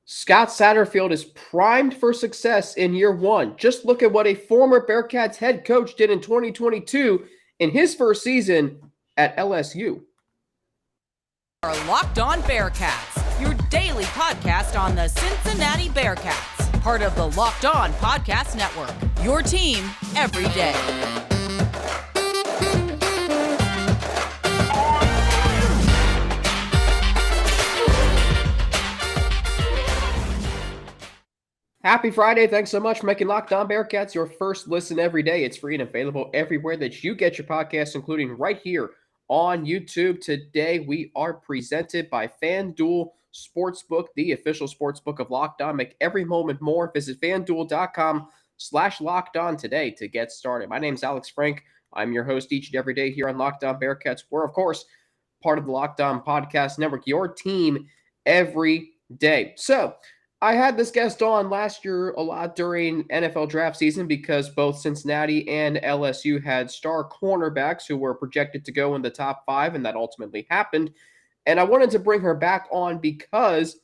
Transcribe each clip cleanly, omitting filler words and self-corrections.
Scott Satterfield is primed for success in year one. Just look at what a former Bearcats head coach did in 2022 in his first season at LSU. Are Locked On Bearcats, your daily podcast on the Cincinnati Bearcats, part of the Locked On Podcast Network, your team every day. Happy Friday. Thanks so much for making Locked On Bearcats your first listen every day. It's free and available everywhere that you get your podcasts, including right here on YouTube. Today, we are presented by FanDuel Sportsbook, the official sportsbook of Locked On. Make every moment more. Visit FanDuel.com/Locked On today to get started. My name is Alex Frank. I'm your host each and every day here on Locked On Bearcats. We're, of course, part of the Locked On Podcast Network, your team every day. So, I had this guest on last year a lot during NFL draft season because both Cincinnati and LSU had star cornerbacks who were projected to go in the top 5, and that ultimately happened. And I wanted to bring her back on because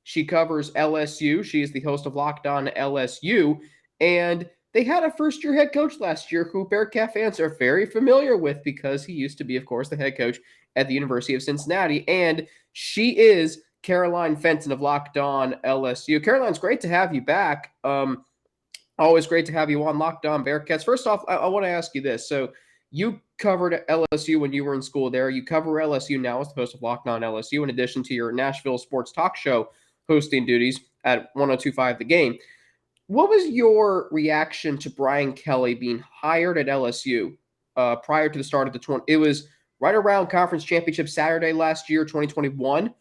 she covers LSU. She is the host of Locked On LSU, and they had a first-year head coach last year who Bearcat fans are very familiar with because he used to be, of course, the head coach at the University of Cincinnati, and she is Caroline Fenton of Locked On LSU. Caroline, it's great to have you back. Always great to have you on Locked On Bearcats. First off, I want to ask you this. So you covered LSU when you were in school there. You cover LSU now as the host of Locked On LSU, in addition to your Nashville sports talk show hosting duties at 102.5 The Game. What was your reaction to Brian Kelly being hired at LSU prior to the start of the 20? It was right around conference championship Saturday last year, 2021.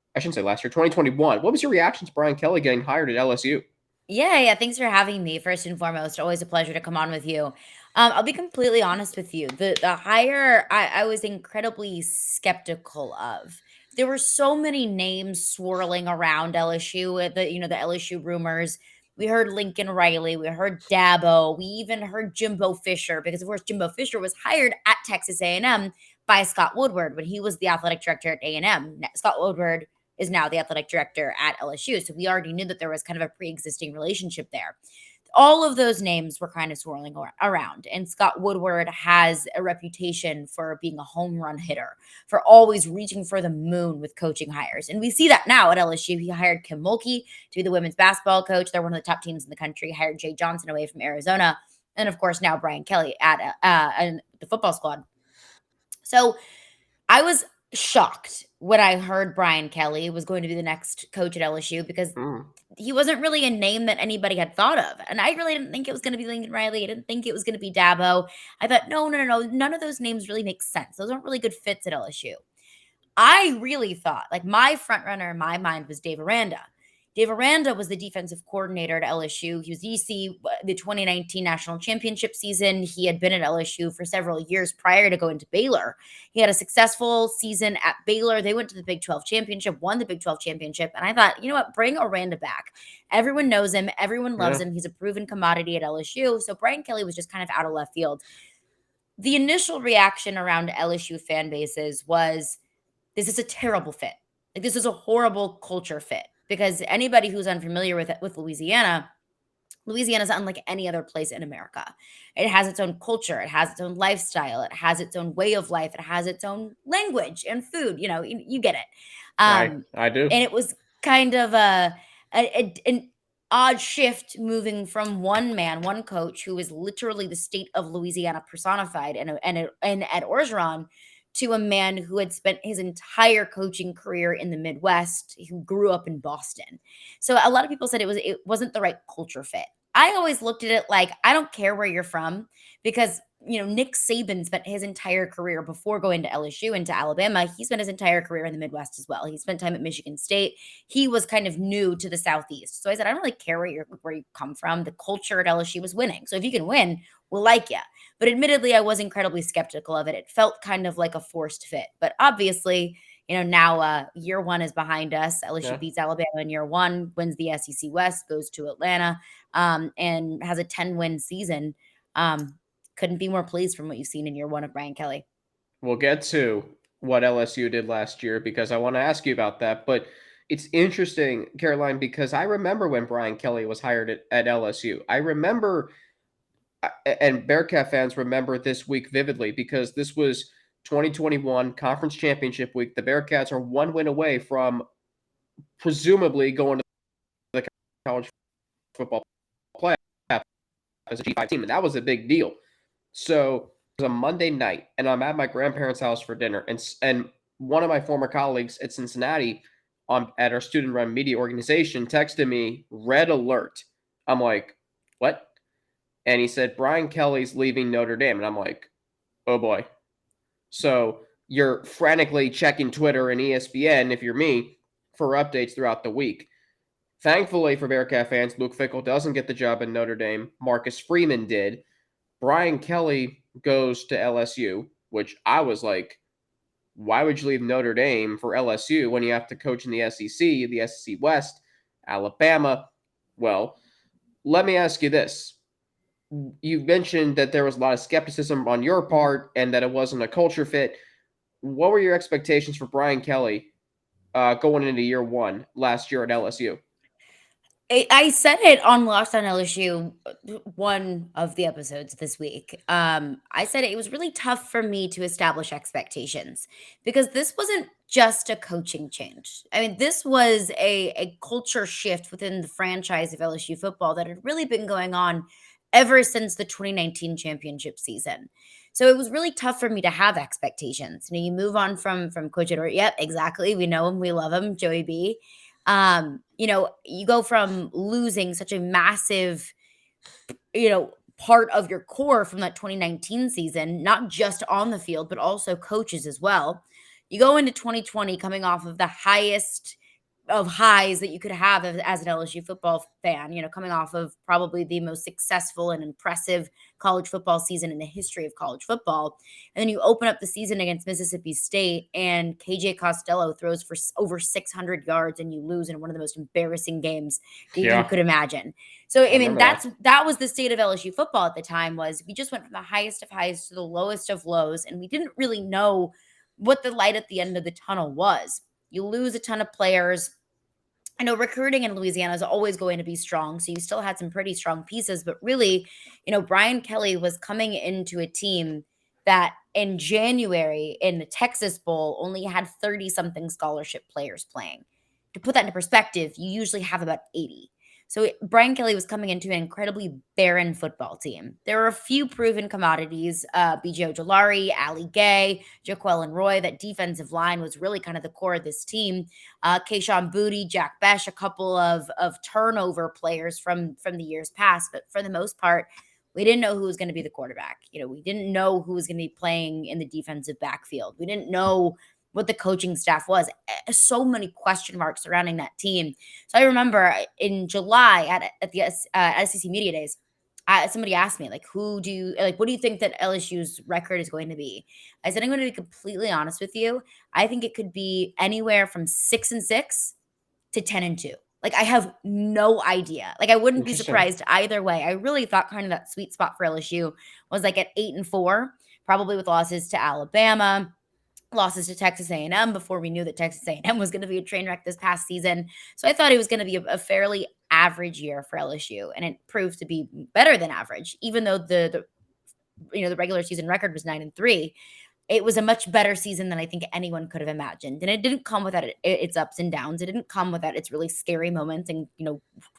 I shouldn't say last year, 2021. What was your reaction to Brian Kelly getting hired at LSU? Yeah. Thanks for having me. First and foremost, always a pleasure to come on with you. I'll be completely honest with you. The hire I was incredibly skeptical of. There were so many names swirling around LSU. The LSU rumors. We heard Lincoln Riley. We heard Dabo. We even heard Jimbo Fisher because, of course, Jimbo Fisher was hired at Texas A&M by Scott Woodward when he was the athletic director at A&M. Scott Woodward is now the athletic director at LSU. So we already knew that there was kind of a pre-existing relationship there. All of those names were kind of swirling around. And Scott Woodward has a reputation for being a home run hitter, for always reaching for the moon with coaching hires. And we see that now at LSU. He hired Kim Mulkey to be the women's basketball coach. They're one of the top teams in the country. Hired Jay Johnson away from Arizona. And of course, now Brian Kelly at the football squad. So I was shocked when I heard Brian Kelly was going to be the next coach at LSU because he wasn't really a name that anybody had thought of. And I really didn't think it was going to be Lincoln Riley. I didn't think it was going to be Dabo. I thought, no. None of those names really make sense. Those aren't really good fits at LSU. I really thought, like, my front runner in my mind was Dave Aranda. Dave Aranda was the defensive coordinator at LSU. He was EC the 2019 national championship season. He had been at LSU for several years prior to going to Baylor. He had a successful season at Baylor. They went to the Big 12 championship, won the Big 12 championship. And I thought, you know what? Bring Aranda back. Everyone knows him. Everyone loves him. He's a proven commodity at LSU. So Brian Kelly was just kind of out of left field. The initial reaction around LSU fan bases was, this is a terrible fit. Like, this is a horrible culture fit. Because anybody who's unfamiliar with Louisiana is unlike any other place in America. It has its own culture. It has its own lifestyle. It has its own way of life. It has its own language and food. You get it. I do. And it was kind of an odd shift moving from one coach who is literally the state of Louisiana personified and at Orgeron, to a man who had spent his entire coaching career in the Midwest, who grew up in Boston. So a lot of people said it wasn't the right culture fit. I always looked at it like, I don't care where you're from, because Nick Saban spent his entire career before going to LSU and to Alabama. He spent his entire career in the Midwest as well. He spent time at Michigan State. He was kind of new to the Southeast. So I said, I don't really care where you come from. The culture at LSU was winning. So if you can win, we'll like you. But admittedly, I was incredibly skeptical of it. It felt kind of like a forced fit. But obviously, now year one is behind us. LSU beats Alabama in year one, wins the SEC West, goes to Atlanta, and has a 10-win season. Couldn't be more pleased from what you've seen in year one of Brian Kelly. We'll get to what LSU did last year because I want to ask you about that. But It's interesting, Caroline, because I remember when Brian Kelly was hired at LSU. I remember, and Bearcat fans remember this week vividly because this was 2021 Conference Championship week. The Bearcats are one win away from presumably going to the college football playoff as a G5 team, and that was a big deal. So it was a Monday night, and I'm at my grandparents' house for dinner, and one of my former colleagues at Cincinnati at our student-run media organization texted me, "Red alert." I'm like, "What?" And he said, "Brian Kelly's leaving Notre Dame," and I'm like, "Oh boy." So you're frantically checking Twitter and ESPN, if you're me, for updates throughout the week. Thankfully for Bearcat fans, Luke Fickell doesn't get the job in Notre Dame. Marcus Freeman did. Brian Kelly goes to LSU, which I was like, why would you leave Notre Dame for LSU when you have to coach in the SEC West, Alabama? Well, let me ask you this. You mentioned that there was a lot of skepticism on your part and that it wasn't a culture fit. What were your expectations for Brian Kelly going into year one last year at LSU? I said it on Locked On LSU, one of the episodes this week. I said it was really tough for me to establish expectations because this wasn't just a coaching change. I mean, this was a culture shift within the franchise of LSU football that had really been going on ever since the 2019 championship season. So it was really tough for me to have expectations. You move on from Coach Edward. Yep, exactly. We know him, we love him, Joey B. You go from losing such a massive, part of your core from that 2019 season, not just on the field, but also coaches as well. You go into 2020 coming off of the highest of highs that you could have as an LSU football fan, coming off of probably the most successful and impressive college football season in the history of college football. And then you open up the season against Mississippi State and KJ Costello throws for over 600 yards and you lose in one of the most embarrassing games that you could imagine. So, I mean, that was the state of LSU football at the time. Was we just went from the highest of highs to the lowest of lows, and we didn't really know what the light at the end of the tunnel was. You lose a ton of players. I know recruiting in Louisiana is always going to be strong, so you still had some pretty strong pieces, but really, Brian Kelly was coming into a team that in January in the Texas Bowl only had 30-something scholarship players playing. To put that into perspective, you usually have about 80. So Brian Kelly was coming into an incredibly barren football team. There were a few proven commodities, B.J. Ojolari, Ali Gay, Jaquelin Roy. That defensive line was really kind of the core of this team. Keyshawn Booty, Jack Besh, a couple of turnover players from the years past. But for the most part, we didn't know who was going to be the quarterback. We didn't know who was going to be playing in the defensive backfield. We didn't know what the coaching staff was. So many question marks surrounding that team. So I remember in July at the SEC Media Days, somebody asked me, what do you think that LSU's record is going to be? I said, I'm going to be completely honest with you. I think it could be anywhere from 6-6 to 10-2. I have no idea. I wouldn't be surprised either way. I really thought kind of that sweet spot for LSU was at 8-4, probably with losses to Alabama, losses to Texas A&M before we knew that Texas A&M was going to be a train wreck this past season. So I thought it was going to be a fairly average year for LSU, and it proved to be better than average, even though the regular season record was 9-3. It was a much better season than I think anyone could have imagined. And it didn't come without its ups and downs. It didn't come without its really scary moments and,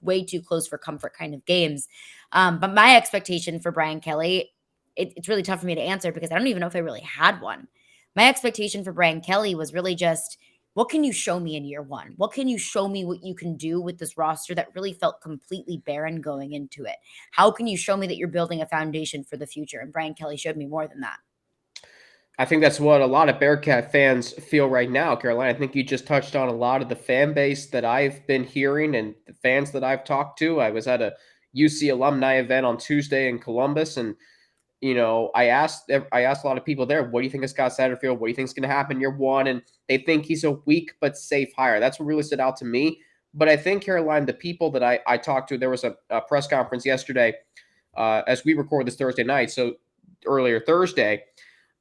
way too close for comfort kind of games. But my expectation for Brian Kelly, it's really tough for me to answer because I don't even know if I really had one. My expectation for Brian Kelly was really just, what can you show me in year one? What can you show me what you can do with this roster that really felt completely barren going into it? How can you show me that you're building a foundation for the future? And Brian Kelly showed me more than that. I think that's what a lot of Bearcat fans feel right now, Caroline. I think you just touched on a lot of the fan base that I've been hearing and the fans that I've talked to. I was at a UC alumni event on Tuesday in Columbus, and I asked a lot of people there, what do you think of Scott Satterfield? What do you think is going to happen year one? And they think he's a weak but safe hire. That's what really stood out to me. But I think, Caroline, the people that I talked to, there was a press conference yesterday as we record this Thursday night, so earlier Thursday.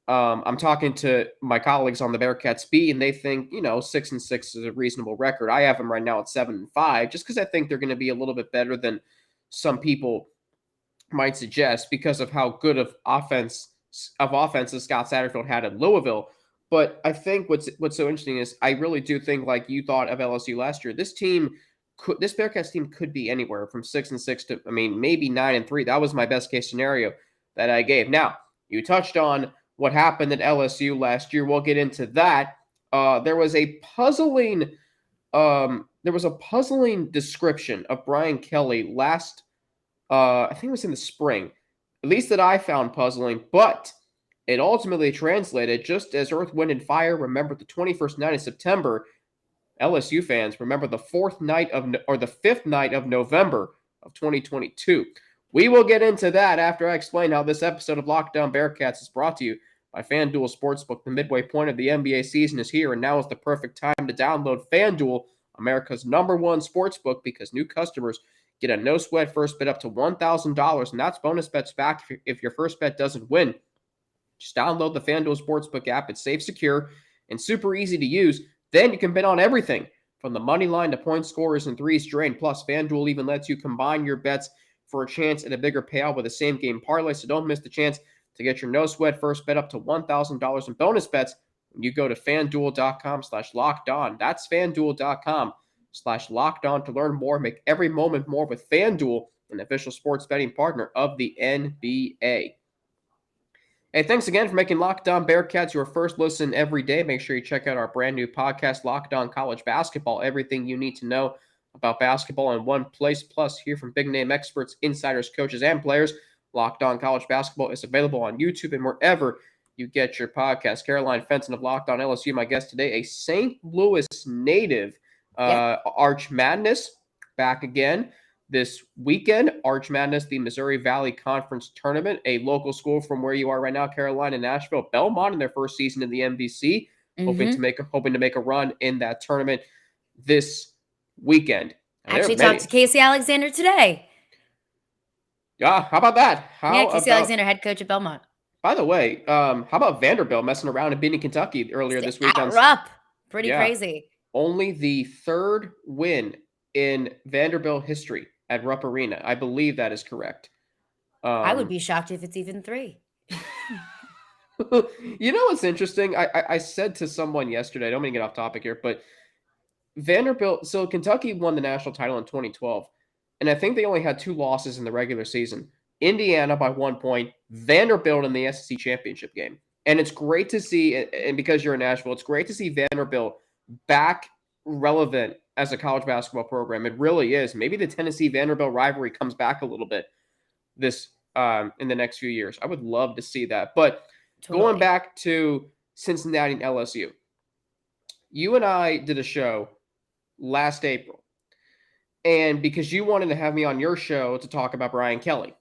I'm talking to my colleagues on the Bearcats beat, and they think 6-6 is a reasonable record. I have them right now at 7-5, just because I think they're going to be a little bit better than some people might suggest because of how good of offenses Scott Satterfield had in Louisville. But I think what's so interesting is I really do think, like you thought of LSU last year, this Bearcats team could be anywhere from 6-6 to maybe 9-3. That was my best case scenario that I gave. Now you touched on what happened at LSU last year. We'll get into that. There was a puzzling description of Brian Kelly last. I think it was in the spring, at least that I found puzzling, but it ultimately translated just as Earth, Wind, and Fire remembered the 21st night of September. LSU fans remember the fifth night of November of 2022. We will get into that after I explain how this episode of Locked On Bearcats is brought to you by FanDuel Sportsbook. The midway point of the NBA season is here, and now is the perfect time to download FanDuel, America's #1 sportsbook, because new customers get a no-sweat first bet up to $1,000, and that's bonus bets back if your first bet doesn't win. Just download the FanDuel Sportsbook app. It's safe, secure, and super easy to use. Then you can bet on everything from the money line to point scorers and threes drained. Plus, FanDuel even lets you combine your bets for a chance at a bigger payout with a same-game parlay, so don't miss the chance to get your no-sweat first bet up to $1,000 in bonus bets when you go to FanDuel.com/lockedon. That's FanDuel.com/lockedon to learn more. Make every moment more with FanDuel, an official sports betting partner of the NBA. Hey, thanks again for making Locked On Bearcats your first listen every day. Make sure you check out our brand new podcast, Locked On College Basketball. Everything you need to know about basketball in one place. Plus, hear from big-name experts, insiders, coaches, and players. Locked On College Basketball is available on YouTube and wherever you get your podcast. Caroline Fenton of Locked On LSU, my guest today, a St. Louis native. Arch Madness back again this weekend. Arch Madness, the Missouri Valley Conference Tournament, a local school from where you are right now, Caroline and Nashville. Belmont in their first season in the MVC, hoping to make a run in that tournament this weekend. Actually talked to Casey Alexander today. Yeah, how about that? Casey Alexander, head coach at Belmont. By the way, how about Vanderbilt messing around and beating Kentucky earlier this week? Pretty crazy. Only the third win in Vanderbilt history at Rupp Arena. I believe that is correct. I would be shocked if it's even 3. You know what's interesting? I said to someone yesterday, I don't mean to get off topic here, but Kentucky won the national title in 2012, and I think they only had 2 losses in the regular season. Indiana by 1 point, Vanderbilt in the SEC championship game. And it's great to see, and because you're in Nashville, it's great to see Vanderbilt back relevant as a college basketball program. It really is. Maybe the Tennessee-Vanderbilt rivalry comes back a little bit this in the next few years. I would love to see that. But Going back to Cincinnati and LSU, you and I did a show last April, and because you wanted to have me on your show to talk about Brian Kelly,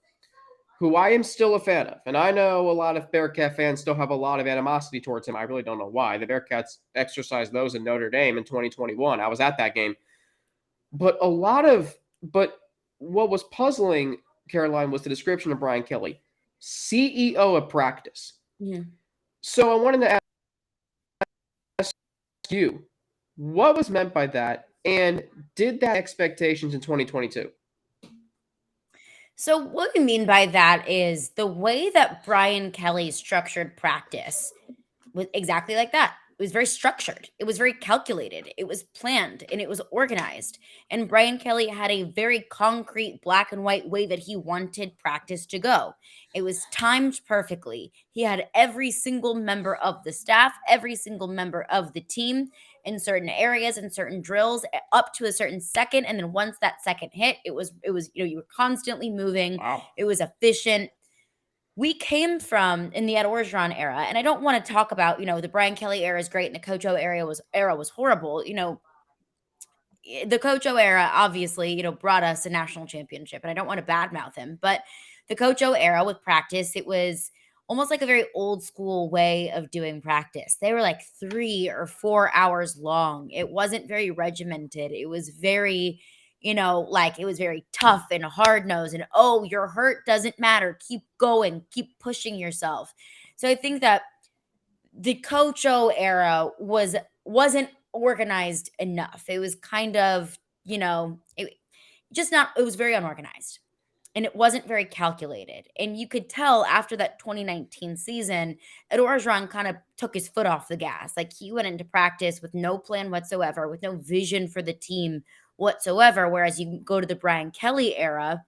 who I am still a fan of. And I know a lot of Bearcat fans still have a lot of animosity towards him. I really don't know why. The Bearcats exercised those in Notre Dame in 2021. I was at that game. But what was puzzling, Caroline, was the description of Brian Kelly, CEO of practice. Yeah. So I wanted to ask you, what was meant by that? And did that expectations in 2022? So what we mean by that is the way that Brian Kelly structured practice was exactly like that. It was very structured. It was very calculated. It was planned and it was organized. And Brian Kelly had a very concrete black and white way that he wanted practice to go. It was timed perfectly. He had every single member of the staff, every single member of the team in certain areas and certain drills up to a certain second. And then once that second hit, it was, you were constantly moving. Wow. It was efficient. We came from in the Ed Orgeron era, and I don't want to talk about, the Brian Kelly era is great and the Coach O era was horrible. The Coach O era obviously, brought us a national championship, and I don't want to badmouth him, but the Coach O era with practice, it was almost like a very old school way of doing practice. They were like 3 or 4 hours long. It wasn't very regimented. It was very, it was very tough and hard nosed and, oh, you're hurt, doesn't matter. Keep going, keep pushing yourself. So I think that the Coach O era wasn't organized enough. It was kind of, it was very unorganized and it wasn't very calculated. And you could tell after that 2019 season, Ed Orgeron kind of took his foot off the gas. Like he went into practice with no plan whatsoever, with no vision for the team whatsoever. Whereas you go to the Brian Kelly era,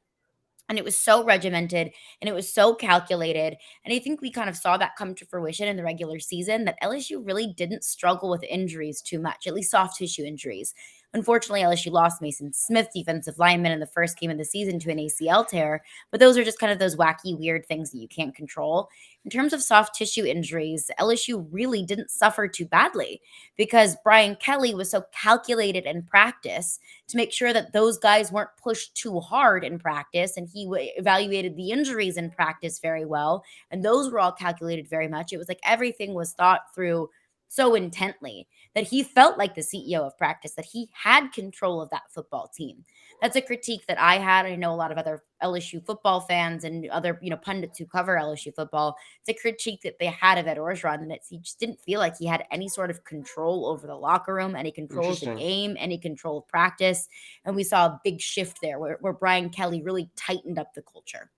and it was so regimented and it was so calculated. And I think we kind of saw that come to fruition in the regular season that LSU really didn't struggle with injuries too much, at least soft tissue injuries. Unfortunately, LSU lost Mason Smith, defensive lineman, in the first game of the season to an ACL tear. But those are just kind of those wacky, weird things that you can't control. In terms of soft tissue injuries, LSU really didn't suffer too badly because Brian Kelly was so calculated in practice to make sure that those guys weren't pushed too hard in practice. And he evaluated the injuries in practice very well. And those were all calculated very much. It was like everything was thought through so intently that he felt like the CEO of practice, that he had control of that football team. That's a critique that I had. I know a lot of other LSU football fans and other, pundits who cover LSU football. It's a critique that they had of Ed Orgeron, and he just didn't feel like he had any sort of control over the locker room, any control of the game, any control of practice. And we saw a big shift there where Brian Kelly really tightened up the culture.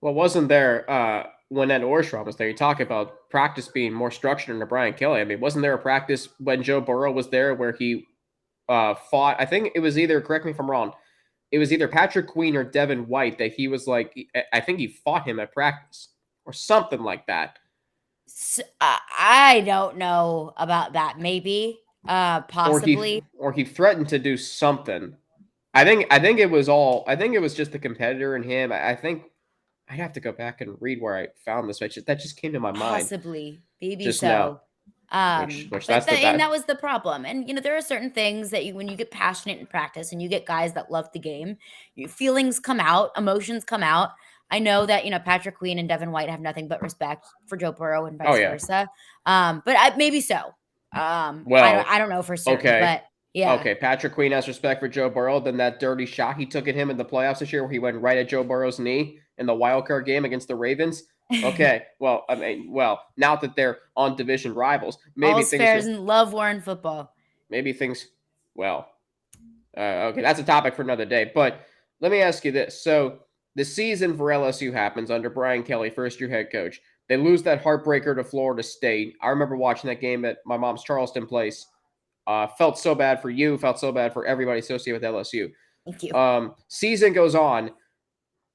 Well, wasn't there when Ed Orgeron was there? You talk about practice being more structured under Brian Kelly. I mean, wasn't there a practice when Joe Burrow was there where he fought? I think it was either, correct me if I'm wrong, it was either Patrick Queen or Devin White that he was like, I think he fought him at practice or something like that. So, I don't know about that. Maybe, possibly, or he threatened to do something. I think it was just the competitor and him. I think I'd have to go back and read where I found this. That just came to my mind. Possibly, maybe just so. now. Which and that was the problem. And there are certain things that when you get passionate in practice and you get guys that love the game, feelings come out, emotions come out. I know that Patrick Queen and Devin White have nothing but respect for Joe Burrow and vice versa. But maybe so. I don't know for certain, but yeah. Okay, Patrick Queen has respect for Joe Burrow. Then that dirty shot he took at him in the playoffs this year, where he went right at Joe Burrow's knee in the wild card game against the Ravens. Okay, well, now that they're on division rivals, maybe all's fair in love war and football. Maybe things, okay, that's a topic for another day. But let me ask you this: so the season for LSU happens under Brian Kelly, first-year head coach. They lose that heartbreaker to Florida State. I remember watching that game at my mom's Charleston place. Felt so bad for you. Felt so bad for everybody associated with LSU. Thank you. Season goes on.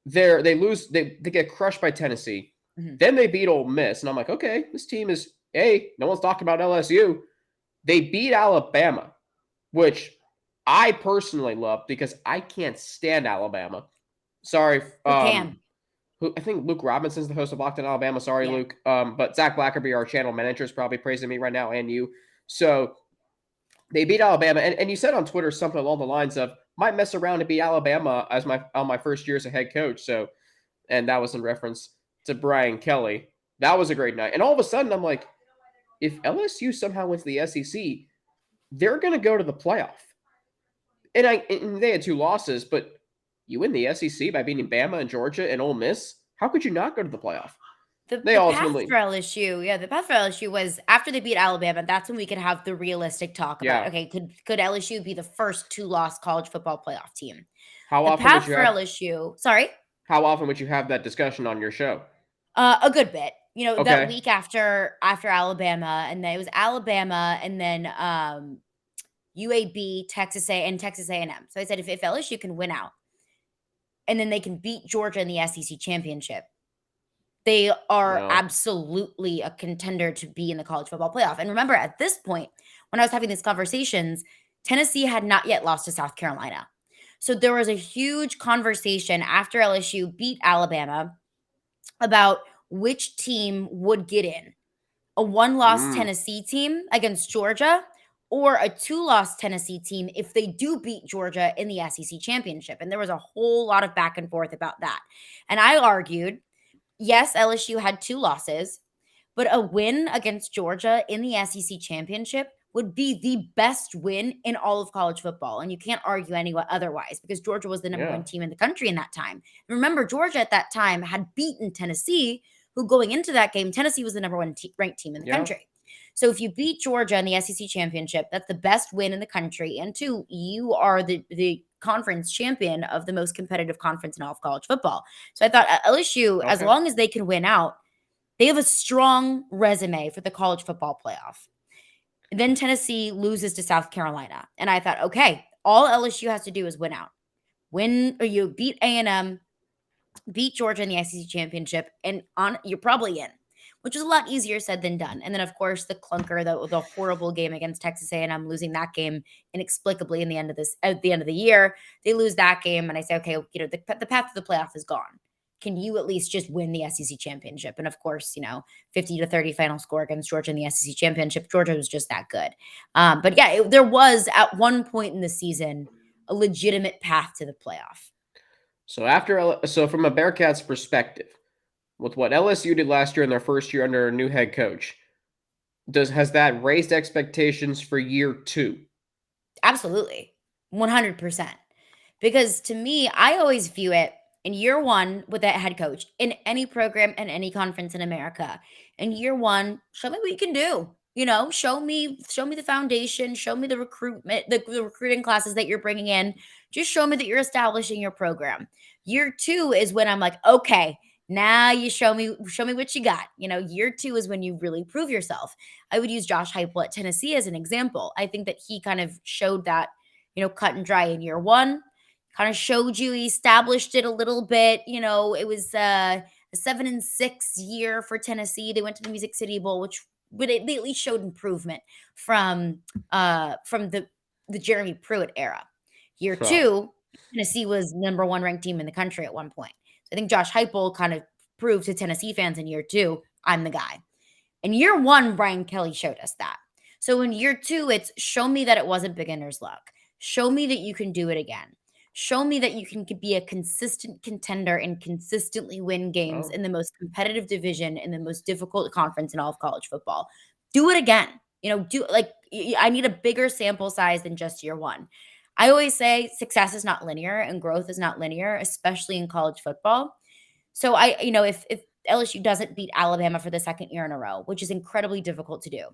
They lose. They get crushed by Tennessee. Mm-hmm. Then they beat Ole Miss, and I'm like, okay, this team is. No one's talking about LSU. They beat Alabama, which I personally love because I can't stand Alabama. Sorry. I think Luke Robinson's the host of Locked On Alabama. Sorry, yeah. Luke. But Zach Blackerby, our channel manager, is probably praising me right now, and you. So they beat Alabama, and you said on Twitter something along the lines of, might mess around and beat Alabama on my first year as a head coach. So, and that was in reference to Brian Kelly. That was a great night. And all of a sudden, I'm like, if LSU somehow wins the SEC, they're going to go to the playoff. And they had 2 losses, but you win the SEC by beating Bama and Georgia and Ole Miss. How could you not go to the playoff? The path for LSU was after they beat Alabama. That's when we could have the realistic talk about, okay, could LSU be the first 2-loss college football playoff team? How often would you have LSU? Sorry. How often would you have that discussion on your show? A good bit. That week after Alabama, and then it was Alabama, and then UAB, Texas A&M. So I said if LSU can win out, and then they can beat Georgia in the SEC championship, they are absolutely a contender to be in the college football playoff. And remember, at this point, when I was having these conversations, Tennessee had not yet lost to South Carolina. So there was a huge conversation after LSU beat Alabama about which team would get in. A 1-loss Tennessee team against Georgia, or a 2-loss Tennessee team if they do beat Georgia in the SEC championship. And there was a whole lot of back and forth about that. And I argued, yes, LSU had 2 losses, but a win against Georgia in the SEC championship would be the best win in all of college football. And you can't argue anyone otherwise because Georgia was the number 1 team in the country in that time. And remember, Georgia at that time had beaten Tennessee, who going into that game, Tennessee was the number one ranked team in the country. So if you beat Georgia in the SEC championship, that's the best win in the country. And two, you are the conference champion of the most competitive conference in all of college football. So I thought LSU, as long as they can win out, they have a strong resume for the college football playoff. Then Tennessee loses to South Carolina. And I thought, okay, all LSU has to do is win out. Win, or you beat A&M, beat Georgia in the SEC championship, and you're probably in, which is a lot easier said than done. And then, of course, the clunker, the horrible game against Texas A&M, losing that game inexplicably at the end of the year. They lose that game, and I say, okay, the path to the playoff is gone. Can you at least just win the SEC championship? And of course, 50-30 final score against Georgia in the SEC championship. Georgia was just that good. But yeah, there was at one point in the season a legitimate path to the playoff. So from a Bearcats perspective, with what LSU did last year in their first year under a new head coach, has that raised expectations for year 2? Absolutely. 100%. Because to me, I always view it in year 1 with that head coach in any program and any conference in America. In year 1, show me what you can do. Show me the foundation, show me the recruitment, the recruiting classes that you're bringing in. Just show me that you're establishing your program. Year 2 is when I'm like, okay, now you show me what you got. Year 2 is when you really prove yourself. I would use Josh Heupel at Tennessee as an example. I think that he kind of showed that, cut and dry in year 1. Kind of showed you, he established it a little bit. It was a 7-6 year for Tennessee. They went to the Music City Bowl, but they at least showed improvement from the Jeremy Pruitt era. Year 2, Tennessee was number 1 ranked team in the country at one point. So I think Josh Heupel kind of proved to Tennessee fans in year 2, I'm the guy. In year 1, Brian Kelly showed us that. So in year 2, it's show me that it wasn't beginner's luck. Show me that you can do it again. Show me that you can be a consistent contender and consistently win games in the most competitive division in the most difficult conference in all of college football. Do it again. I need a bigger sample size than just year 1. I always say success is not linear and growth is not linear, especially in college football. So if LSU doesn't beat Alabama for the second year in a row, which is incredibly difficult to do,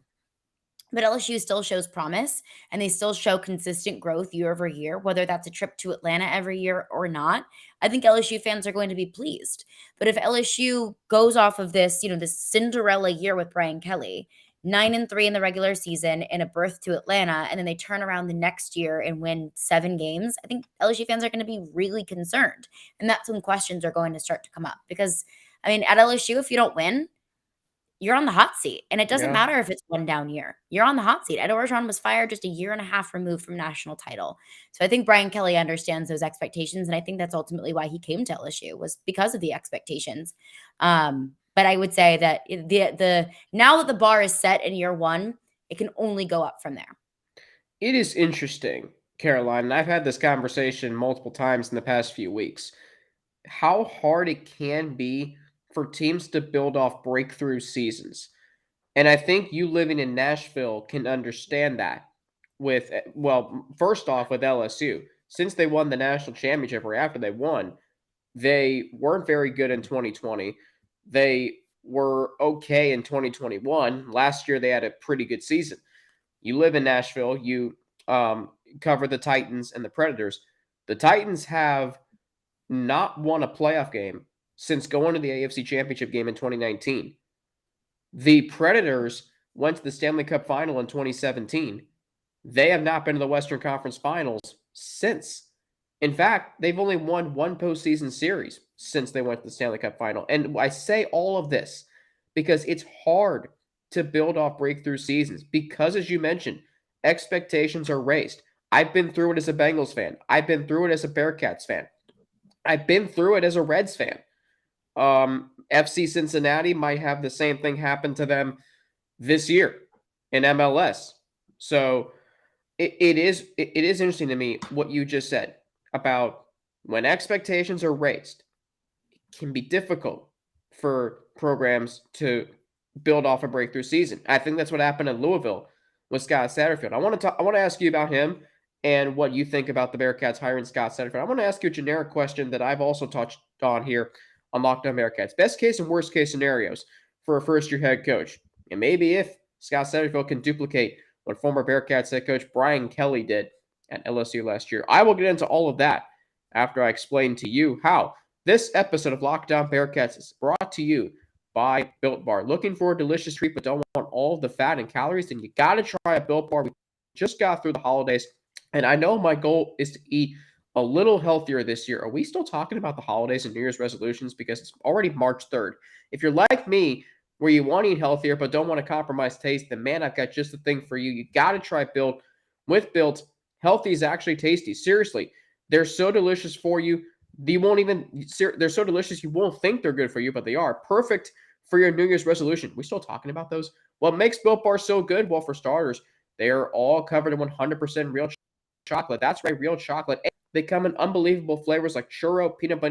but LSU still shows promise and they still show consistent growth year over year, whether that's a trip to Atlanta every year or not. I think LSU fans are going to be pleased. But if LSU goes off of this, this Cinderella year with Brian Kelly, 9-3 in the regular season and a berth to Atlanta, and then they turn around the next year and win 7 games, I think LSU fans are going to be really concerned. And that's when questions are going to start to come up. Because, at LSU, if you don't win, you're on the hot seat. And it doesn't matter if it's one down year. You're on the hot seat. Ed Orgeron was fired just a year and a half removed from national title. So I think Brian Kelly understands those expectations. And I think that's ultimately why he came to LSU, was because of the expectations. But I would say that the now that the bar is set in year 1, it can only go up from there. It is interesting, Caroline, and I've had this conversation multiple times in the past few weeks, how hard it can be for teams to build off breakthrough seasons. And I think you living in Nashville can understand that first off with LSU. Since they won the national championship or after they won, they weren't very good in 2020. They were okay in 2021. Last year, they had a pretty good season. You live in Nashville. You cover the Titans and the Predators. The Titans have not won a playoff game since going to the AFC Championship game in 2019. The Predators went to the Stanley Cup Final in 2017. They have not been to the Western Conference Finals since. In fact, they've only won 1 postseason series since they went to the Stanley Cup Final. And I say all of this because it's hard to build off breakthrough seasons because, as you mentioned, expectations are raised. I've been through it as a Bengals fan. I've been through it as a Bearcats fan. I've been through it as a Reds fan. FC Cincinnati might have the same thing happen to them this year in MLS. So it is interesting to me what you just said about when expectations are raised, it can be difficult for programs to build off a breakthrough season. I think that's what happened in Louisville with Scott Satterfield. I want to ask you about him and what you think about the Bearcats hiring Scott Satterfield. I want to ask you a generic question that I've also touched on here on Locked On Bearcats. Best case and worst case scenarios for a first-year head coach. And maybe if Scott Satterfield can duplicate what former Bearcats head coach Brian Kelly did at LSU last year. I will get into all of that after I explain to you how. This episode of Locked On Bearcats is brought to you by Built Bar. Looking for a delicious treat but don't want all of the fat and calories? Then you got to try a Built Bar. We just got through the holidays, and I know my goal is to eat a little healthier this year. Are we still talking about the holidays and New Year's resolutions? Because it's already March 3rd. If you're like me, where you want to eat healthier but don't want to compromise taste, then man, I've got just the thing for you. You got to try Built. With Built, healthy is actually tasty. Seriously, they're so delicious for you. They're so delicious you won't think they're good for you, but they are. Perfect for your New Year's resolution. We still talking about those? What makes Built Bar so good? Well, for starters, they are all covered in 100% real chocolate. That's right, real chocolate. And they come in unbelievable flavors like churro, peanut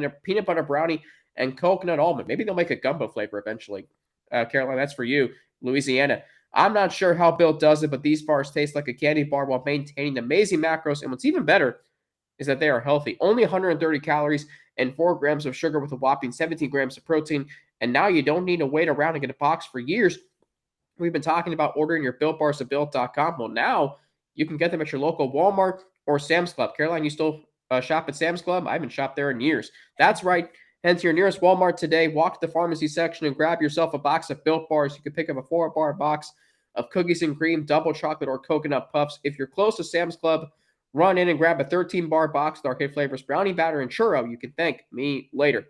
butter brownie, and coconut almond. Maybe they'll make a gumbo flavor eventually. Caroline, that's for you. Louisiana. I'm not sure how Built does it, but these bars taste like a candy bar while maintaining amazing macros. And what's even better is that they are healthy. Only 130 calories and 4 grams of sugar with a whopping 17 grams of protein. And now you don't need to wait around and get a box for years. We've been talking about ordering your Built Bars at Built.com. Well, now you can get them at your local Walmart or Sam's Club. Caroline, you still shop at Sam's Club? I haven't shopped there in years. That's right. Head to your nearest Walmart today, walk to the pharmacy section, and grab yourself a box of Built Bars. You can pick up a 4-bar box of cookies and cream, double chocolate, or coconut puffs. If you're close to Sam's Club, run in and grab a 13-bar box with arcade flavors, brownie batter, and churro. You can thank me later.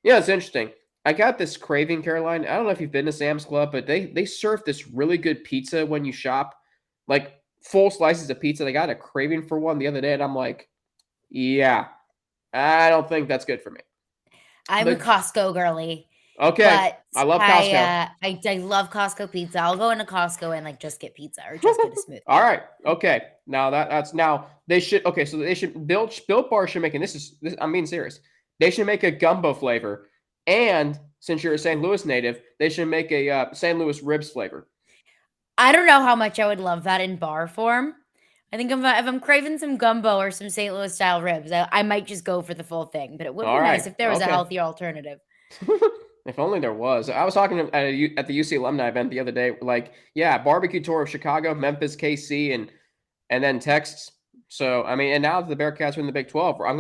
Yeah, it's interesting. I got this craving, Caroline. I don't know if you've been to Sam's Club, but they serve this really good pizza when you shop, like full slices of pizza. They got a craving for one the other day, and I'm like, yeah, I don't think that's good for me. I'm a Costco girly. Okay, But I love Costco. I love Costco pizza. I'll go into Costco and just get pizza or just get a smoothie. All right. Okay. Now that's now they should. Okay, so they should Built Bar should make, and this I'm being serious. They should make a gumbo flavor, and since you're a St. Louis native, they should make a St. Louis ribs flavor. I don't know how much I would love that in bar form. I think if I'm craving some gumbo or some St. Louis style ribs, I might just go for the full thing. But it would be nice if there was a healthier alternative. If only there was. I was talking at the UC alumni event the other day. Like, yeah, barbecue tour of Chicago, Memphis, KC, and then Texas. So I mean, and now the Bearcats are in the Big 12. I'm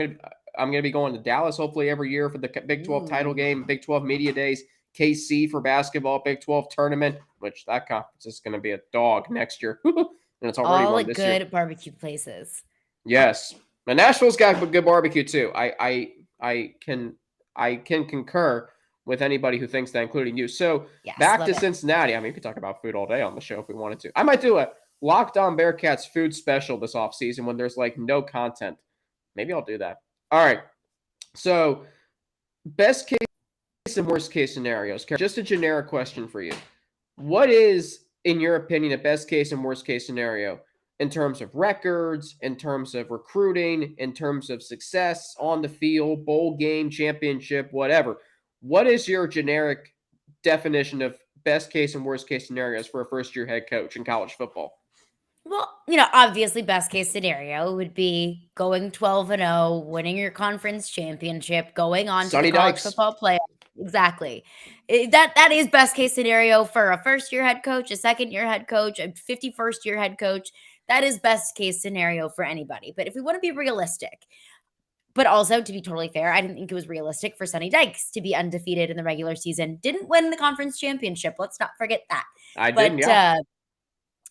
gonna be going to Dallas hopefully every year for the Big 12 title game, Big 12 media days, KC for basketball, Big 12 tournament, which that conference is going to be a dog next year, and it's already all won this year. Good barbecue places. Yes, but Nashville's got good barbecue too. I can concur with anybody who thinks that, including you. So yes, back to Cincinnati. I mean, we could talk about food all day on the show if we wanted to. I might do a Locked On Bearcats food special this offseason when there's like no content. Maybe I'll do that. All right. So best case and worst case scenarios. Just a generic question for you. What is, in your opinion, a best case and worst case scenario in terms of records, in terms of recruiting, in terms of success on the field, bowl game, championship, whatever? What is your generic definition of best case and worst case scenarios for a first-year head coach in college football? Well, obviously best case scenario would be going 12-0, winning your conference championship, going on to the college football playoff. Exactly. That is best case scenario for a first-year head coach, a second-year head coach, a 51st-year head coach. That is best case scenario for anybody. But if we want to be realistic, but also, to be totally fair, I didn't think it was realistic for Sonny Dykes to be undefeated in the regular season. Didn't win the conference championship. Let's not forget that.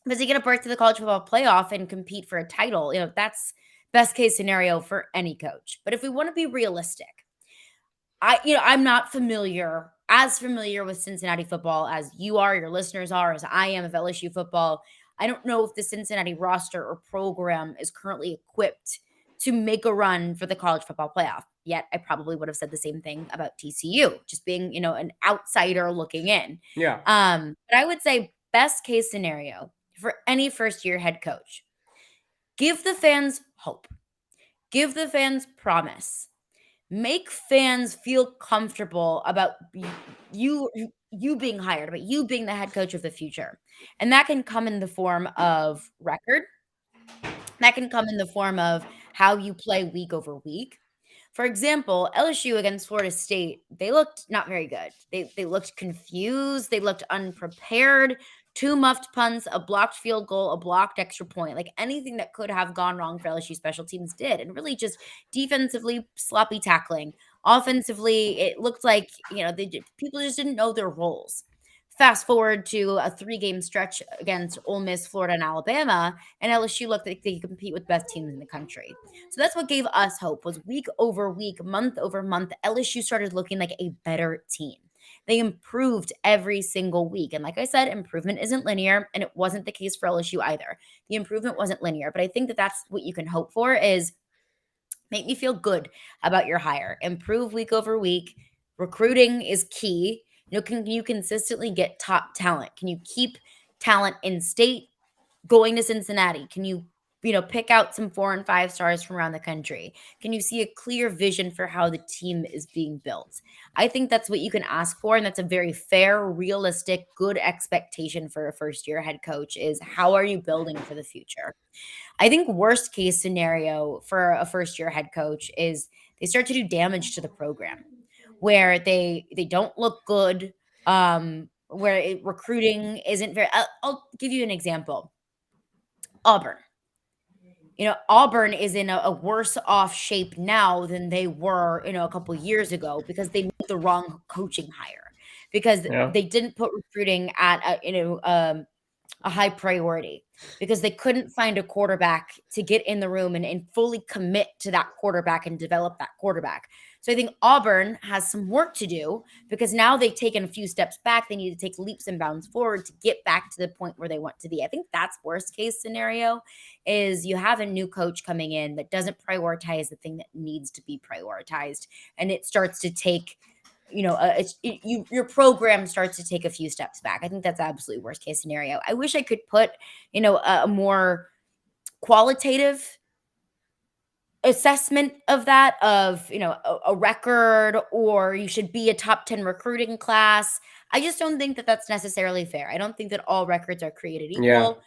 Does he get a berth to the college football playoff and compete for a title? That's best case scenario for any coach. But if we want to be realistic, I'm not as familiar with Cincinnati football as you are, your listeners are, as I am of LSU football. I don't know if the Cincinnati roster or program is currently equipped to make a run for the college football playoff. Yet I probably would have said the same thing about TCU, just being, an outsider looking in. Yeah. But I would say best case scenario for any first-year head coach, give the fans hope. Give the fans promise. Make fans feel comfortable about you being hired, about you being the head coach of the future. And that can come in the form of record. That can come in the form of how you play week over week. For example, LSU against Florida State, they looked not very good. They looked confused. They looked unprepared. Two muffed punts, a blocked field goal, a blocked extra point. Like anything that could have gone wrong for LSU special teams did. And really just defensively, sloppy tackling. Offensively, it looked like, people just didn't know their roles. Fast forward to a 3-game stretch against Ole Miss, Florida, and Alabama, and LSU looked like they could compete with best teams in the country. So that's what gave us hope. Was week over week, month over month, LSU started looking like a better team. They improved every single week. And like I said, improvement isn't linear, and it wasn't the case for LSU either. The improvement wasn't linear, but I think that that's what you can hope for is make me feel good about your hire. Improve week over week. Recruiting is key. Can you consistently get top talent? Can you keep talent in state going to Cincinnati? Can you pick out some 4 and 5 stars from around the country? Can you see a clear vision for how the team is being built? I think that's what you can ask for, and that's a very fair, realistic, good expectation for a first-year head coach is how are you building for the future? I think worst case scenario for a first-year head coach is they start to do damage to the program where they don't look good, where recruiting isn't very I'll give you an example. Auburn. Auburn is in a worse off shape now than they were, a couple years ago because they made the wrong coaching hire because Yeah. they didn't put recruiting at a high priority because they couldn't find a quarterback to get in the room and fully commit to that quarterback and develop that quarterback. So I think Auburn has some work to do because now they've taken a few steps back. They need to take leaps and bounds forward to get back to the point where they want to be. I think that's worst case scenario is you have a new coach coming in that doesn't prioritize the thing that needs to be prioritized. And it starts to take your program starts to take a few steps back. I think that's absolutely worst case scenario. I wish I could put, a more qualitative assessment of that of, a record or you should be a top 10 recruiting class. I just don't think that that's necessarily fair. I don't think that all records are created Yeah. equal.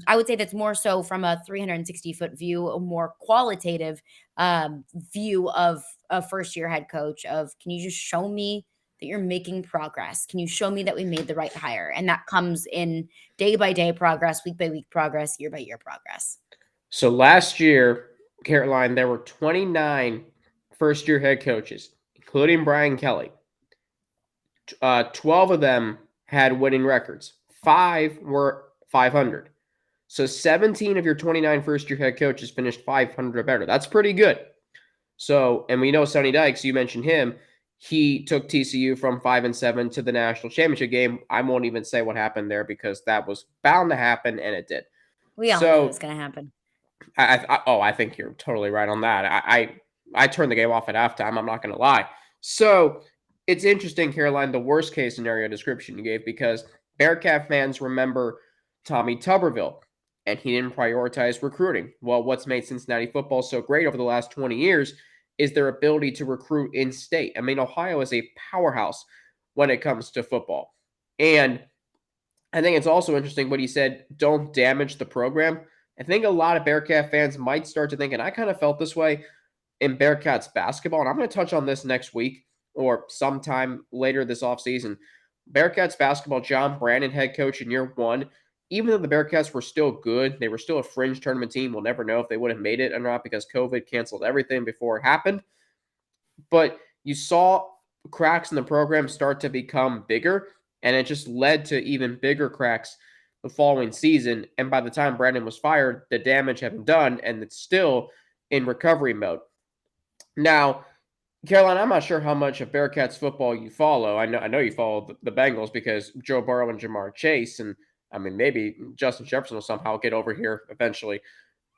I would say that's more so from a 360-foot view, a more qualitative view of a first-year head coach of can you just show me that you're making progress? Can you show me that we made the right hire? And that comes in day-by-day progress, week-by-week progress, year-by-year progress. So last year, Caroline, there were 29 first-year head coaches, including Brian Kelly. 12 of them had winning records. 5 were 500. So 17 of your 29 first-year head coaches finished 500 or better. That's pretty good. So, and we know Sonny Dykes, you mentioned him. He took TCU from 5-7 to the national championship game. I won't even say what happened there because that was bound to happen, and it did. We all knew it was going to happen. I think you're totally right on that. I turned the game off at halftime. I'm not going to lie. So it's interesting, Caroline, the worst case scenario description you gave because Bearcat fans remember Tommy Tuberville, and he didn't prioritize recruiting. Well, what's made Cincinnati football so great over the last 20 years is their ability to recruit in state. I mean, Ohio is a powerhouse when it comes to football. And I think it's also interesting what he said, don't damage the program. I think a lot of Bearcat fans might start to think, and I kind of felt this way in Bearcats basketball, and I'm going to touch on this next week or sometime later this offseason. Bearcats basketball, John Brandon, head coach in year 1, even though the Bearcats were still good, they were still a fringe tournament team. We'll never know if they would have made it or not because COVID canceled everything before it happened. But you saw cracks in the program start to become bigger, and it just led to even bigger cracks the following season. And by the time Brandon was fired, the damage had been done, and it's still in recovery mode. Now, Caroline, I'm not sure how much of Bearcats football you follow. I know you follow the Bengals because Joe Burrow and Jamar Chase, and I mean maybe Justin Jefferson will somehow get over here eventually.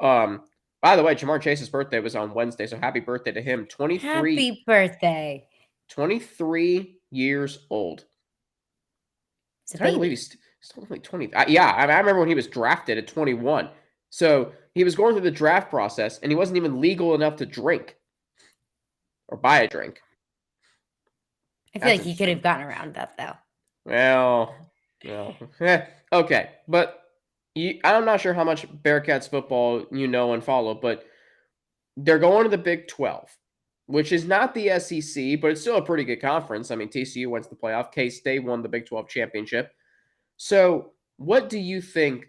By the way, Jamar Chase's birthday was on Wednesday, so happy birthday to him. 23, Happy birthday. 23 years old. It's a I believe baby. he's still only 20. Yeah, I remember when he was drafted at 21. So he was going through the draft process, and he wasn't even legal enough to drink or buy a drink. I feel like he could have gotten around that, though. Well, okay. But I'm not sure how much Bearcats football you know and follow, but they're going to the Big 12. which is not the SEC, but it's still a pretty good conference. I mean, TCU went to the playoff. K-State won the Big 12 championship. So, what do you think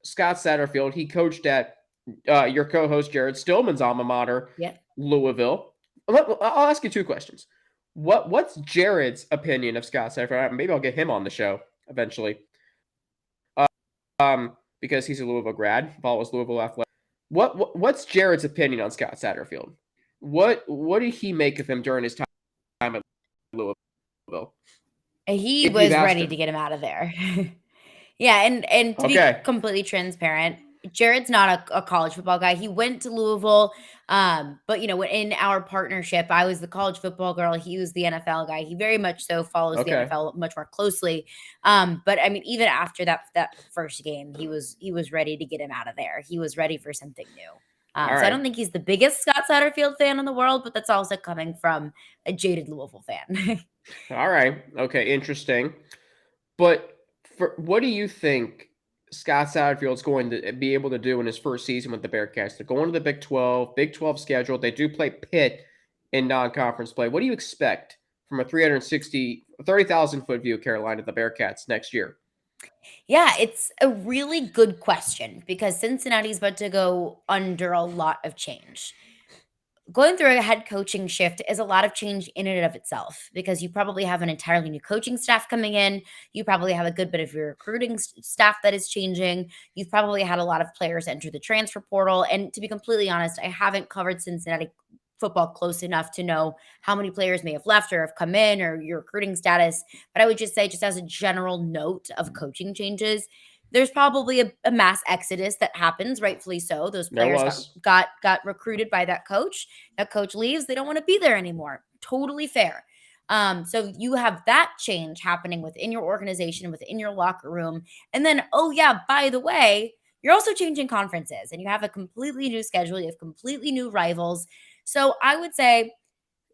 Scott Satterfield, he coached at your co-host Jared Stillman's alma mater, Yeah. Louisville. I'll ask you two questions. What's Jared's opinion of Scott Satterfield? Maybe I'll get him on the show eventually, because he's a Louisville grad, follows Louisville athletic. What's Jared's opinion on Scott Satterfield? What did he make of him during his time at Louisville? He If you've was asked ready him. to get him out of there. Yeah, and to be Okay. completely transparent, Jared's not a college football guy. He went to Louisville, but in our partnership, I was the college football girl. He was the NFL guy. He very much so follows the Okay. NFL much more closely. But I mean, even after that first game, he was ready to get him out of there. He was ready for something new. All So I right. don't think he's the biggest Scott Satterfield fan in the world, but that's also coming from a jaded Louisville fan. All right. Okay. Interesting. But what do you think Scott Satterfield's going to be able to do in his first season with the Bearcats? They're going to the Big 12 schedule. They do play Pitt in non-conference play. What do you expect from a 30,000 foot view of Carolina, the Bearcats next year? Yeah, it's a really good question because Cincinnati's about to go under a lot of change. Going through a head coaching shift is a lot of change in and of itself because you probably have an entirely new coaching staff coming in. You probably have a good bit of your recruiting staff that is changing. You've probably had a lot of players enter the transfer portal. And to be completely honest, I haven't covered Cincinnati football close enough to know how many players may have left or have come in or your recruiting status. But I would just say, just as a general note of coaching changes, there's probably a mass exodus that happens, rightfully so. Those There players was. got recruited by that coach. That coach leaves, they don't want to be there anymore. Totally fair. So you have that change happening within your organization, within your locker room. And then, oh yeah, by the way, you're also changing conferences and you have a completely new schedule. You have completely new rivals. So I would say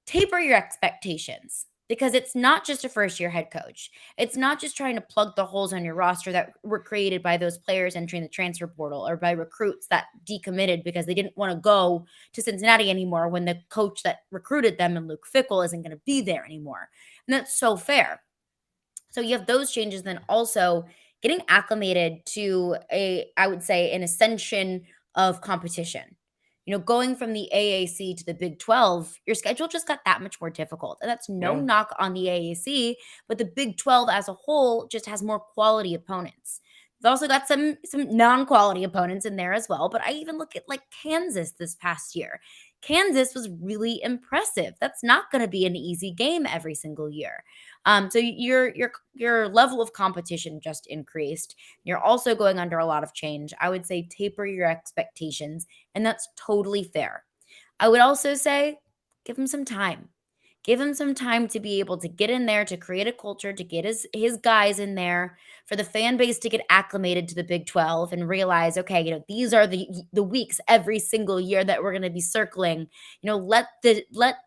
taper your expectations because it's not just a first year head coach. It's not just trying to plug the holes on your roster that were created by those players entering the transfer portal or by recruits that decommitted because they didn't want to go to Cincinnati anymore when the coach that recruited them and Luke Fickle isn't going to be there anymore. And that's so fair. So you have those changes, then also getting acclimated to I would say, an ascension of competition. Going from the AAC to the Big 12, your schedule just got that much more difficult. And that's no Yeah. knock on the AAC, but the Big 12 as a whole just has more quality opponents. You've also got some non-quality opponents in there as well. But I even look at like Kansas this past year. Kansas was really impressive. That's not going to be an easy game every single year. So your level of competition just increased. You're also going under a lot of change. I would say taper your expectations, and that's totally fair. I would also say give him some time. Give him some time to be able to get in there, to create a culture, to get his guys in there, for the fan base to get acclimated to the Big 12 and realize, okay, these are the weeks every single year that we're going to be circling. Let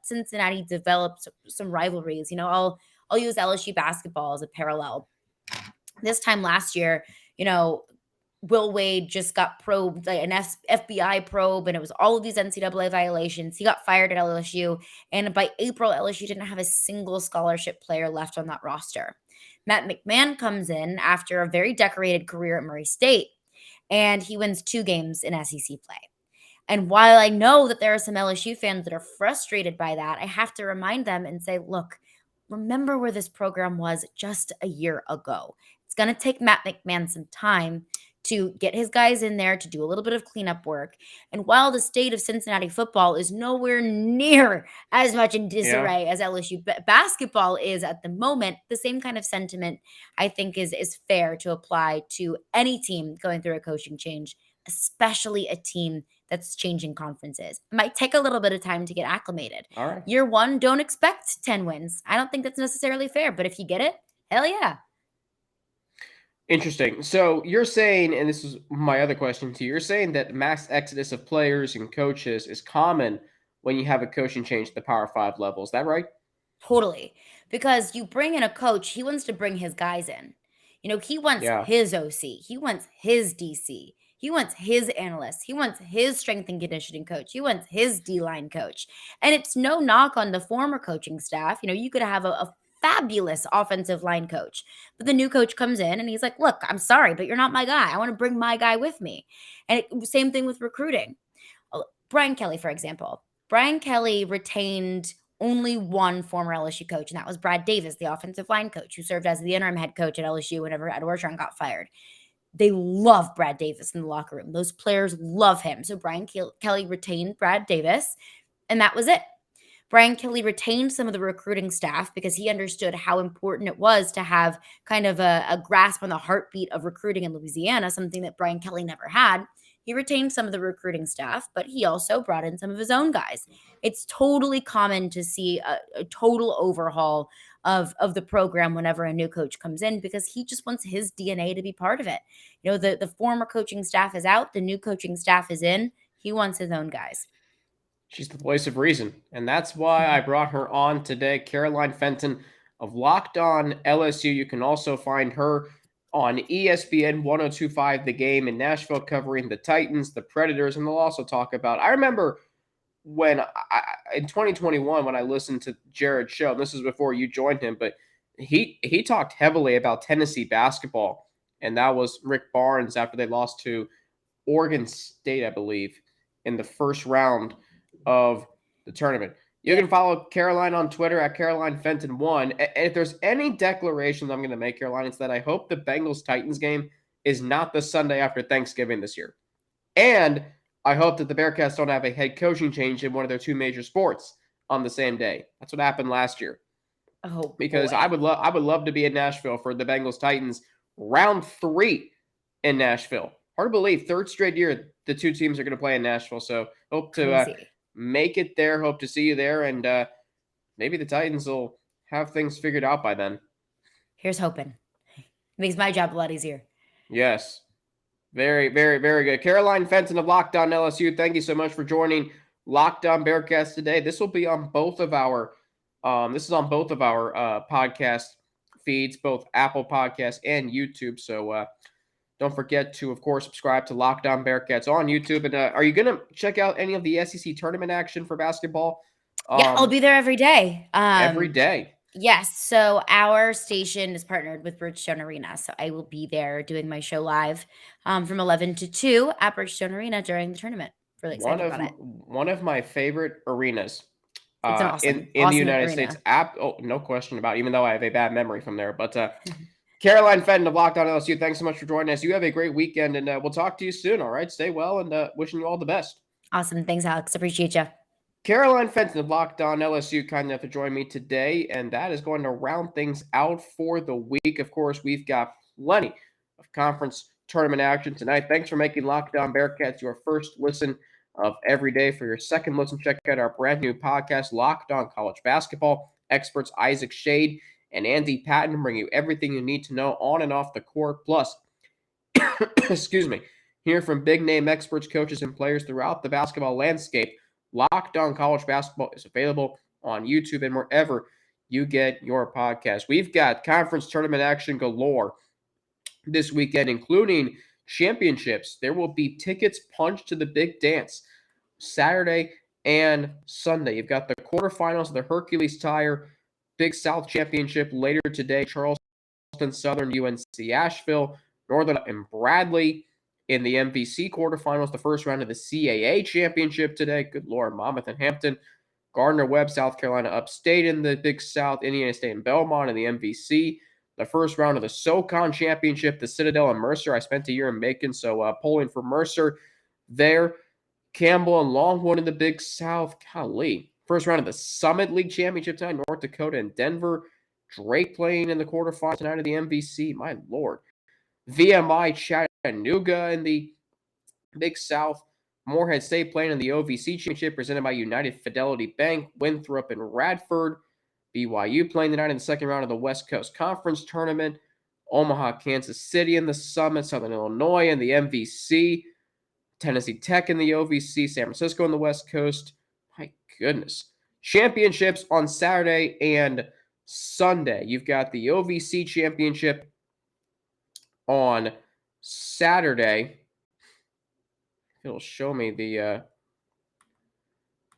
Cincinnati develop some rivalries. I'll use LSU basketball as a parallel. This time last year, you know, Will Wade just got probed, like an FBI probe, and it was all of these NCAA violations. He got fired at LSU, and by April, LSU didn't have a single scholarship player left on that roster. Matt McMahon comes in after a very decorated career at Murray State, and he wins 2 games in SEC play. And while I know that there are some LSU fans that are frustrated by that, I have to remind them and say, look, remember where this program was just a year ago. It's going to take Matt McMahon some time to get his guys in there to do a little bit of cleanup work. And while the state of Cincinnati football is nowhere near as much in Yeah. disarray as LSU basketball is at the moment, the same kind of sentiment I think is fair to apply to any team going through a coaching change, especially a team that's changing conferences. It might take a little bit of time to get acclimated. All right. Year 1, don't expect 10 wins. I don't think that's necessarily fair, but if you get it, hell yeah. Interesting. So you're saying, and this is my other question to you, you're saying that mass exodus of players and coaches is common when you have a coaching change at the Power Five level. Is that right? Totally. Because you bring in a coach, he wants to bring his guys in. He wants Yeah. his OC, he wants his DC. He wants his analyst. He wants his strength and conditioning coach. He wants his D-line coach. And it's no knock on the former coaching staff. You could have a fabulous offensive line coach, but the new coach comes in and he's like, look, I'm sorry, but you're not my guy. I want to bring my guy with me. And same thing with recruiting. Brian Kelly, for example. Brian Kelly retained only one former LSU coach, and that was Brad Davis, the offensive line coach, who served as the interim head coach at LSU whenever Ed Orgeron got fired. They love Brad Davis in the locker room. Those players love him. So Brian Kelly retained Brad Davis, and that was it. Brian Kelly retained some of the recruiting staff because he understood how important it was to have kind of a grasp on the heartbeat of recruiting in Louisiana, something that Brian Kelly never had. He retained some of the recruiting staff, but he also brought in some of his own guys. It's totally common to see a total overhaul of the program whenever a new coach comes in because he just wants his DNA to be part of it. The former coaching staff is out, the new coaching staff is in. He wants his own guys. She's the voice of reason, and that's why I brought her on today. Caroline Fenton of Locked On LSU. You can also find her on ESPN 102.5 The Game in Nashville, covering the Titans, the Predators, and they'll also talk about. I remember when in 2021 when I listened to Jared's show. And this is before you joined him, but he talked heavily about Tennessee basketball, and that was Rick Barnes after they lost to Oregon State, I believe, in the first round of the tournament. You can follow Caroline on Twitter at Caroline Fenton 1. And if there's any declarations I'm going to make, Caroline, it's that I hope the Bengals-Titans game is not the Sunday after Thanksgiving this year. And I hope that the Bearcats don't have a head coaching change in one of their two major sports on the same day. That's what happened last year. Oh, because boy. I would love to be in Nashville for the Bengals-Titans round 3 in Nashville. Hard to believe, third straight year the two teams are going to play in Nashville. So hope to make it there. Hope to see you there, and maybe the Titans will have things figured out by then. Here's hoping. Makes my job a lot easier. Yes. Very, very, very good. Caroline Fenton of Locked On LSU, thank you so much for joining Locked On Bearcats today. This will be on both of our podcast feeds, both Apple Podcasts and YouTube. So don't forget to, of course, subscribe to Locked On Bearcats on YouTube. And are you going to check out any of the SEC tournament action for basketball? Yeah, I'll be there every day. Every day. Yes. So our station is partnered with Bridgestone Arena. So I will be there doing my show live from 11 to 2 at Bridgestone Arena during the tournament. Really excited about it. One of my favorite arenas It's awesome. in the United States. No question about it, even though I have a bad memory from there. But Caroline Fenton of Locked On LSU, thanks so much for joining us. You have a great weekend, and we'll talk to you soon, all right? Stay well, and wishing you all the best. Awesome. Thanks, Alex. Appreciate you. Caroline Fenton of Locked On LSU, kind enough to join me today, and that is going to round things out for the week. Of course, we've got plenty of conference tournament action tonight. Thanks for making Locked On Bearcats your first listen of every day. For your second listen, check out our brand new podcast, Locked On College Basketball. Experts Isaac Shade and Andy Patton bring you everything you need to know on and off the court. Plus, excuse me, hear from big-name experts, coaches, and players throughout the basketball landscape. Locked On College Basketball is available on YouTube and wherever you get your podcast. We've got conference tournament action galore this weekend, including championships. There will be tickets punched to the big dance Saturday and Sunday. You've got the quarterfinals of the Hercules Tire Big South Championship later today. Charleston Southern, UNC Asheville, Northern and Bradley in the MVC quarterfinals, the first round of the CAA championship today. Good Lord, Monmouth and Hampton. Gardner-Webb, South Carolina Upstate in the Big South. Indiana State and Belmont in the MVC. The first round of the SoCon championship, the Citadel and Mercer. I spent a year in Macon, so polling for Mercer there. Campbell and Longwood in the Big South. Golly. First round of the Summit League championship tonight, North Dakota and Denver. Drake playing in the quarterfinals tonight of the MVC. My Lord. VMI Chattanooga in the Big South. Morehead State playing in the OVC Championship presented by United Fidelity Bank. Winthrop and Radford. BYU playing tonight in the second round of the West Coast Conference Tournament. Omaha, Kansas City in the Summit. Southern Illinois in the MVC. Tennessee Tech in the OVC. San Francisco in the West Coast. My goodness. Championships on Saturday and Sunday. You've got the OVC Championship on Saturday. it'll show me the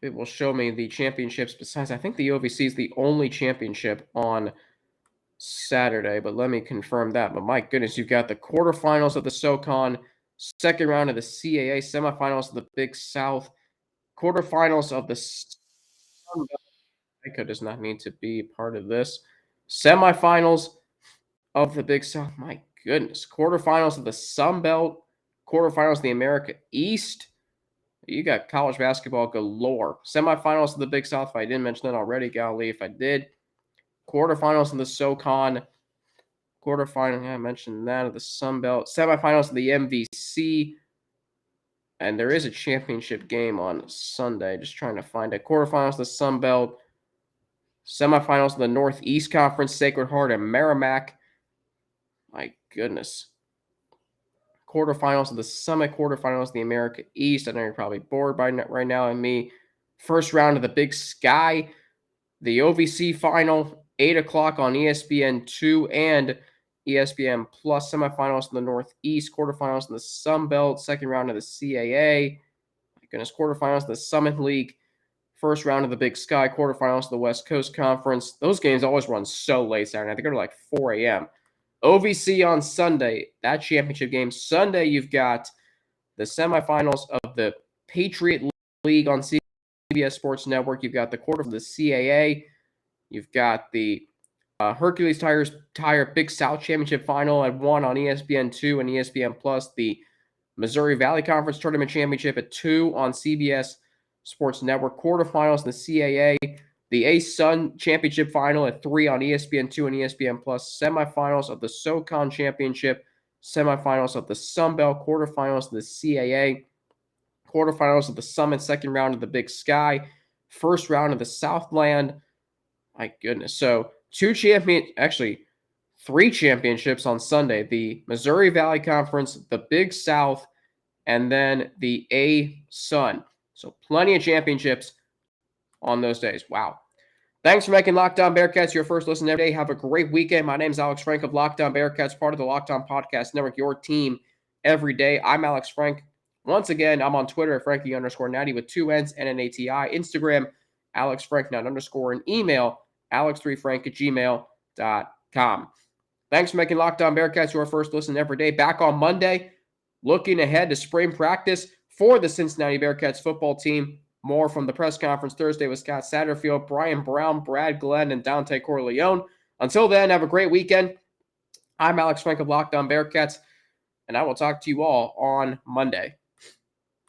it will show me the championships. Besides, I think the OVC is the only championship on Saturday, but let me confirm that. But my goodness, you've got the quarterfinals of the SoCon, second round of the CAA, semifinals of the Big South, quarterfinals of the Sun Belt. Echo does not need to be part of this. Semifinals of the Big South. My goodness. Quarterfinals of the Sun Belt, quarterfinals of the America East. You got college basketball galore. Semifinals of the Big South. If I didn't mention that already, golly, if I did. Quarterfinals of the SoCon. Quarterfinal, I mentioned that, of the Sun Belt. Semifinals of the MVC. And there is a championship game on Sunday. Just trying to find it. Quarterfinals of the Sun Belt. Semifinals of the Northeast Conference, Sacred Heart and Merrimack. My goodness. Quarterfinals of the Summit, quarterfinals of the America East. I know you're probably bored by right now and me. First round of the Big Sky, the OVC final, 8 o'clock on ESPN2 and ESPN Plus. Semifinals in the Northeast, quarterfinals in the Sun Belt, second round of the CAA. My goodness, quarterfinals of the Summit League, first round of the Big Sky, quarterfinals of the West Coast Conference. Those games always run so late Saturday. I think they're like 4 a.m. OVC on Sunday, that championship game. Sunday, you've got the semifinals of the Patriot League on CBS Sports Network. You've got the quarter of the CAA. You've got the Hercules Tire Big South Championship Final at 1 on ESPN2 and ESPN Plus. The Missouri Valley Conference Tournament Championship at 2 on CBS Sports Network. Quarterfinals in the CAA. The A-Sun Championship Final at 3 on ESPN2 and ESPN Plus. Semifinals of the SoCon Championship. Semifinals of the Sun Belt. Quarterfinals of the CAA. Quarterfinals of the Summit. Second round of the Big Sky. First round of the Southland. My goodness. So three championships on Sunday. The Missouri Valley Conference, the Big South, and then the A-Sun. So plenty of championships on those days. Wow. Thanks for making Locked On Bearcats your first listen every day. Have a great weekend. My name is Alex Frank of Locked On Bearcats, part of the Locked On Podcast Network, your team every day. I'm Alex Frank. Once again, I'm on Twitter at Frankie_Natty with 2 N's and an ATI. Instagram, AlexFrankNat_, and email, alex3frank@gmail.com. Thanks for making Locked On Bearcats your first listen every day. Back on Monday, looking ahead to spring practice for the Cincinnati Bearcats football team. More from the press conference Thursday with Scott Satterfield, Brian Brown, Brad Glenn, and Dante Corleone. Until then, have a great weekend. I'm Alex Frank of Locked On Bearcats, and I will talk to you all on Monday.